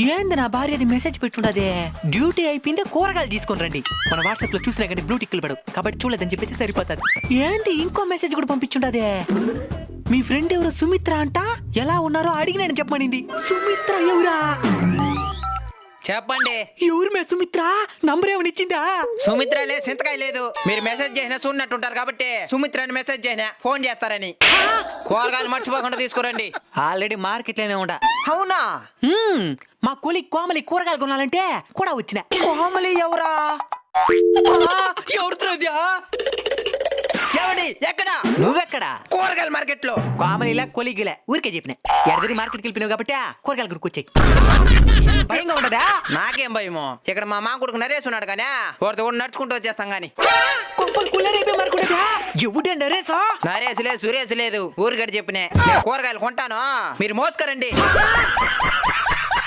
ఏంది నా భార్యది message పెట్టుండదే, duty అయిపోయిందే కూరగాయలు తీసుకొని రండి. మన వాట్సాప్ లో చూసినా కానీ బ్లూ టిక్లు పడవు కాబట్టి చూడలేదని చెప్పేసి సరిపోతుంది. ఏంటి ఇంకో మెసేజ్ కూడా పంపించుండదే, మీ ఫ్రెండ్ ఎవరో సుమిత్ర అంట, ఎలా ఉన్నారో అడిగినాను చెప్పమనింది. సుమిత్ర ఎవరా? చెప్పండి. ఎవరు మే సుమిత్ర? నంబర్ ఏమని ఇచ్చిందా? సుమిత్ర లేదు, సింతకాయ లేదు. మీరు మెసేజ్ చేసినా చూడనట్టుంటారు కాబట్టి సుమిత్ర అని మెసేజ్ చేసినా ఫోన్ చేస్తారని. కూరగాయలు మర్చిపోకుండా తీసుకురండి. ఆల్రెడీ మార్కెట్ లోనే ఉండా. అవునా? మా కూలి కోమలి కూరగాయలు కొనాలంటే కూడా వచ్చిన. కోమలి ఎవరా? ఎవరితో? ఎవడి? ఎక్కడ? నువ్వెక్కడా? కూరగాయల మార్కెట్ లో. కోమలిలా కొలిగిలా ఊరికే చెప్పిన. ఎడదిరి మార్కెట్కి వెళ్ళిపోయినావు కాబట్టి కూరగాయలు కొనుక్కొచ్చాయి. భయంగా ఉండదా? నాకేం భయమో, ఇక్కడ మా కొడుకు నరేష్ ఉన్నాడు కానీ వాడితో కూడా నడుచుకుంటూ వచ్చేస్తాం గాని. కొంపలు కుల్లరైపోయి మరకూడదా? ఎవడండి నరేసా? నరేష్ లేదు, సురేష్ లేదు, ఊరికడ చెప్పినే. కూరగాయలు కొంటాను, మీరు మోసుకరండి.